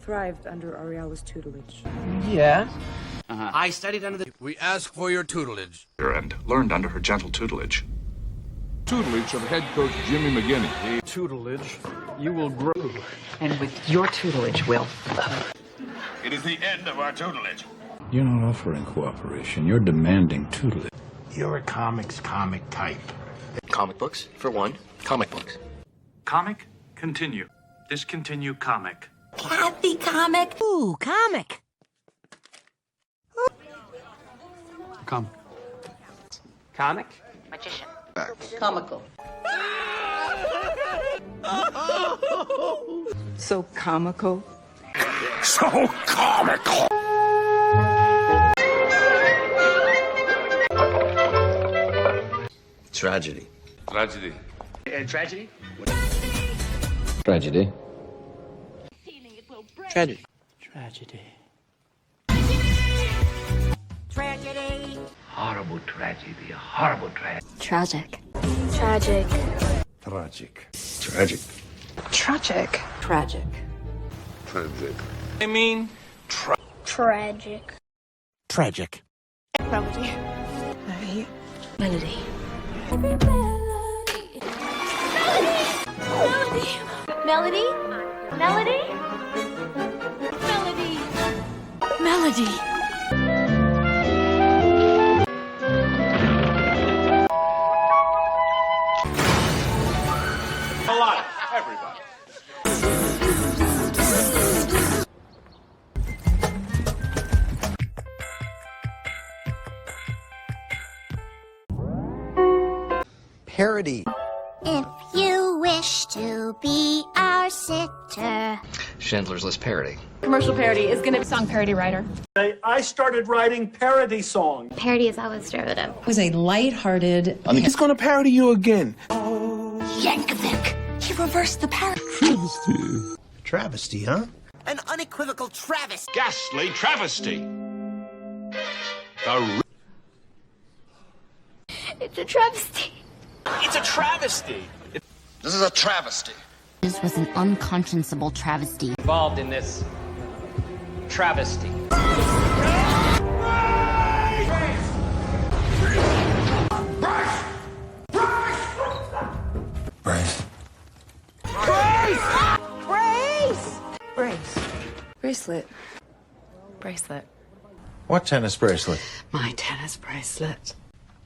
thrived under Ariela's tutelage. Yeah. I studied under the... We ask for your tutelage. And learned under her gentle tutelage. Tutelage of head coach Jimmy McGinney. Tutelage, you will grow. And with your tutelage, Will. It is the end of our tutelage. You're not offering cooperation. You're demanding tutelage. You're a comic type. Comic books, for one. Comic books. Comic, continue. Discontinue comic. Kathy comic. Ooh, comic. Comic. Comic? Magician. Comical. So comical. So comical. Tragedy. Tragedy. Tragedy? Tragedy. Tragedy. Tragedy. Tragedy. Horrible tragedy. Horrible tragedy. Tragic. Tragic. Tragic. Tragic. Tragic. Tragic. Tragic. I mean, Tragic. Tragic. Melody. Melody. Melody. Melody. Melody. Melody. Alive, everybody. Parody. If you wish to be our sitter. Chandler's List parody. Commercial parody is going to be song parody writer. I started writing parody songs. Parody is always derivative. It was a light-hearted... he's gonna parody you again. Yankovic. He reversed the parody. Travesty, huh? An unequivocal travesty. Ghastly travesty. It's a travesty. It's a travesty. This is a travesty. This was an unconscionable travesty. Involved in this travesty. Brace. Bracelet. Bracelet. What tennis bracelet? My tennis bracelet.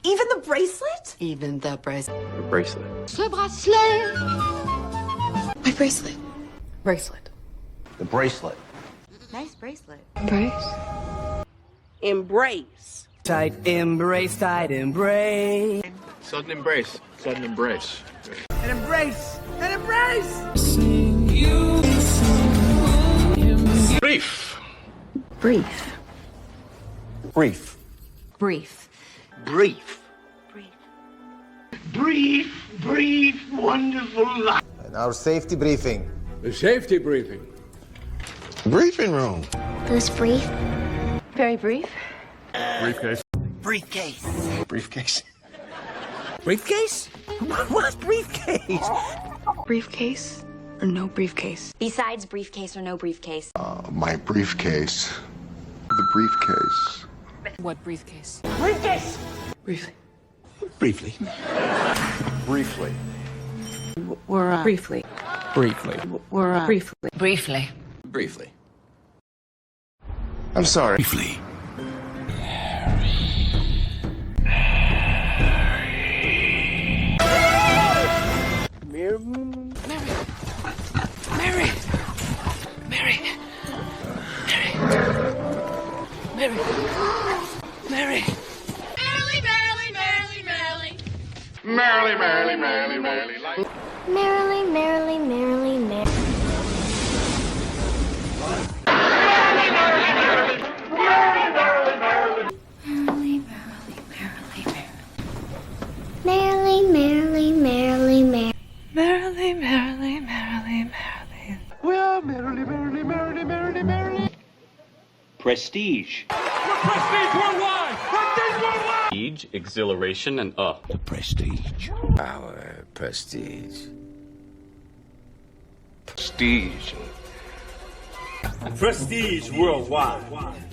Even the bracelet? Even the bracelet. Bracelet. Ce bracelet. My bracelet. Bracelet. The bracelet. Nice bracelet. Brace. Embrace. Tight embrace, tight embrace. Sudden embrace. Sudden embrace. An embrace. An embrace. Brief. Brief. Brief. Brief. Brief. Brief, wonderful life. And our safety briefing. The safety briefing. Briefing room. Who's brief? Very brief. Briefcase. Briefcase. Briefcase. Briefcase? What's briefcase? Briefcase or no briefcase? Besides briefcase or no briefcase. My briefcase. The briefcase. What briefcase? Briefcase! Briefly. Briefly. Briefly. We're briefly. Briefly. We're briefly. Briefly. Briefly. I'm sorry. Briefly. Merrily. Well, merrily. Prestige. Prestige, exhilaration, and The prestige. Our prestige. Prestige. Prestige worldwide.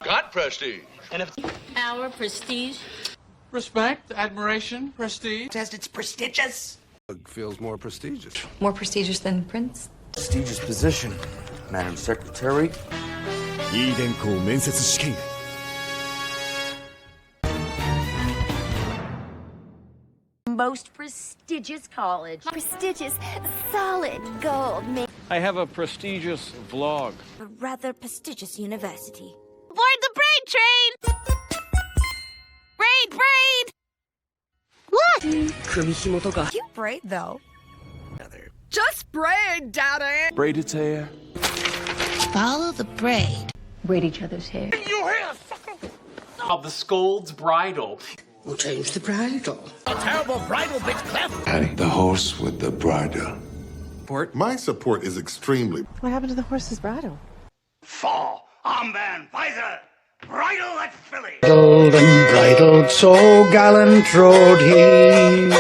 Got prestige. Our prestige. Respect, admiration, prestige. Says it's prestigious. Feels more prestigious. More prestigious than Prince? Prestigious position. Madam Secretary. Most prestigious college. Prestigious, solid gold. I have a prestigious vlog. A rather prestigious university. Board the braid train! Braid, braid! What? You braid, though. Just braid, Daddy! Braid its hair. Follow the braid. Braid each other's hair. Of the scold's bridle. We'll change the bridle. And the horse with the bridle. My support is extremely. What happened to the horse's bridle? Fall. Armband. Visor. Bridle that filly. Golden bridled, so gallant rode he.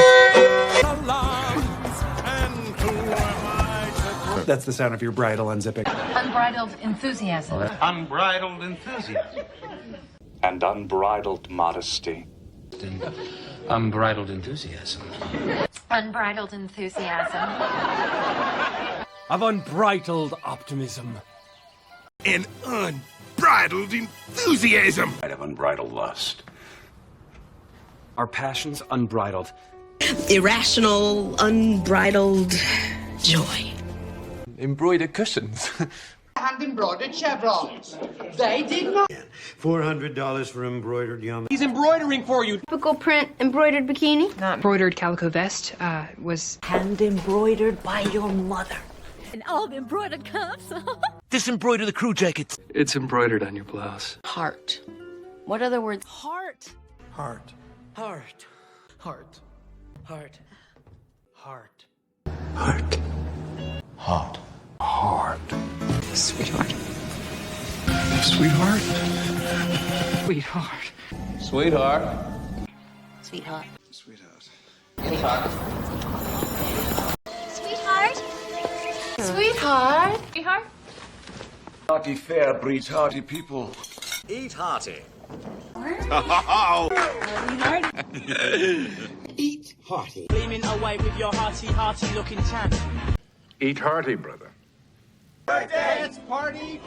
That's the sound of your bridle unzipping. Unbridled enthusiasm. Unbridled enthusiasm. And unbridled modesty. Unbridled enthusiasm. Unbridled enthusiasm. Of unbridled optimism. An unbridled enthusiasm. I have unbridled lust. Our passions unbridled. Irrational, unbridled joy. Embroidered cushions. And embroidered chevrons. They did not. $400 for embroidered yarmulke. He's embroidering for you. Typical print embroidered bikini. Not embroidered calico vest, was Hand embroidered by your mother. And all the embroidered cuffs. Disembroider the crew jackets. It's embroidered on your blouse. heart. What other words? Heart. Heart. Heart. Heart. Heart. Heart. Heart. Heart. Heart. Sweetheart. Sweetheart. Sweetheart. Sweetheart. Sweetheart. Sweetheart. Sweetheart. Sweetheart. Sweetheart. Hearty fare breeds hearty people. Eat hearty. Eat hearty. Gleaming away with your hearty, hearty looking tan. Eat hearty, brother. Dance party,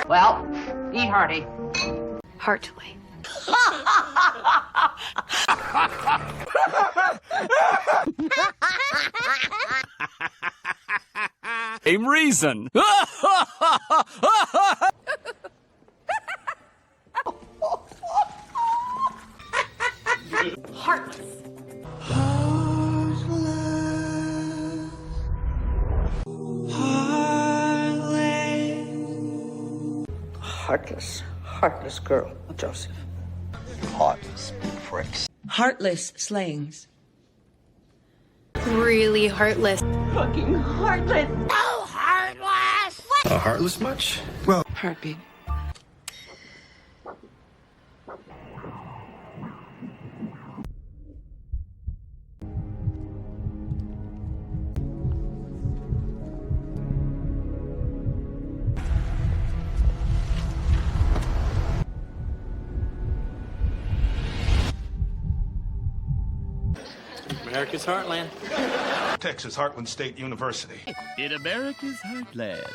Well, eat hearty. Heartily. Same reason. Heartless. Heartless. Heartless girl, Joseph. Heartless pricks. Heartless slayings. Really heartless. Fucking heartless. Oh, heartless! What? Heartless much? Heartbeat. America's heartland. Texas Heartland State University. In America's heartland.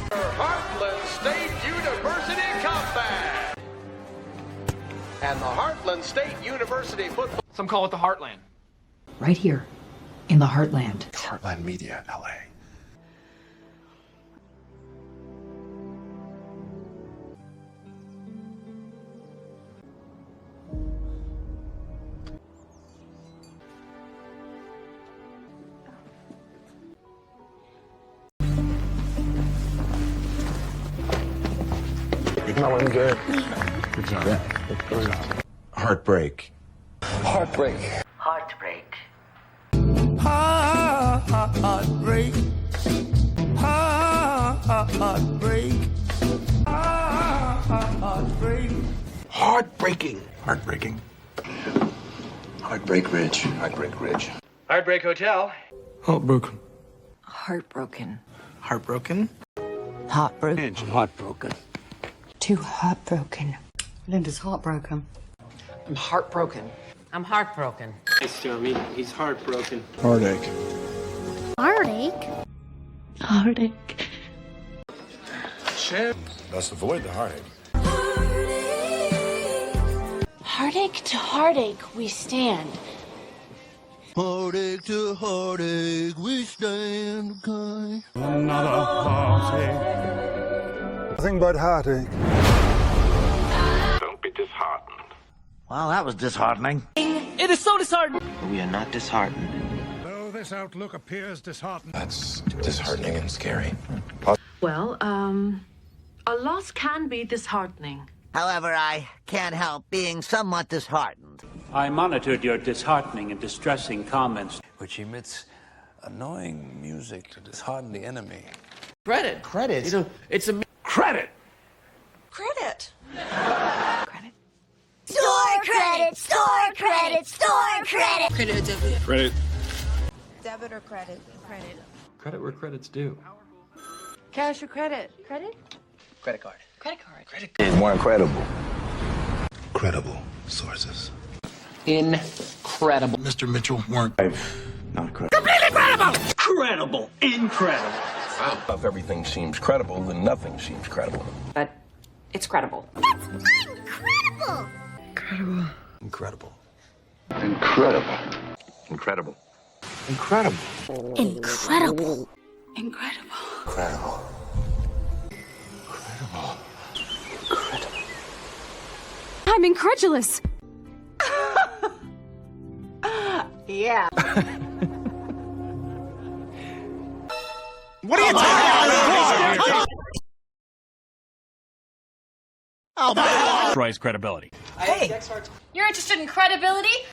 Heartland State University Combat. And the Heartland State University football. Some call it the Heartland. Right here, in the heartland. Heartland Media, LA. Smelling good. Good job. Heartbreak. Heartbreak. Heartbreak. Heartbreak. Heartbreak. Heartbreak. Heartbreaking. Heartbreaking. Heartbreak Ridge. Heartbreak Ridge. Heartbreak Hotel. Heartbroken. Heartbroken. Heartbroken? Heartbroken. I'm heartbroken. Too heartbroken. Linda's heartbroken. I'm heartbroken. I'm heartbroken. Nice, Tommy. He's heartbroken. Heartache. Heartache? Heartache. Let's avoid the heartache. Heartache to heartache we stand. Heartache to heartache, we stand kind. Another heartache. Nothing but heartache. Don't be disheartened. Well, that was disheartening. It is so disheartening. We are not disheartened. Though this outlook appears disheartening. That's disheartening and scary. Well, a loss can be disheartening. However, I can't help being somewhat disheartened. I monitored your disheartening and distressing comments. Which emits annoying music to dishearten the enemy. Credit. Credit? You know, it's a Credit! Credit. Store credit, store credit, store credit. Credit or debit? Credit. Debit or credit? Credit. Credit where credit's due. Cash or credit? Credit? credit card. Credit card. Is more incredible. Credible sources. Incredible. Mr. Mitchell weren't. Not credible. Incredible. Incredible. If everything seems credible, then nothing seems credible. But it's credible. That's incredible! Incredible. Incredible. Incredible. Incredible. Incredible. Incredible. Incredible. I'm incredulous. Yeah. What are you talking about? Price credibility. You're interested in credibility?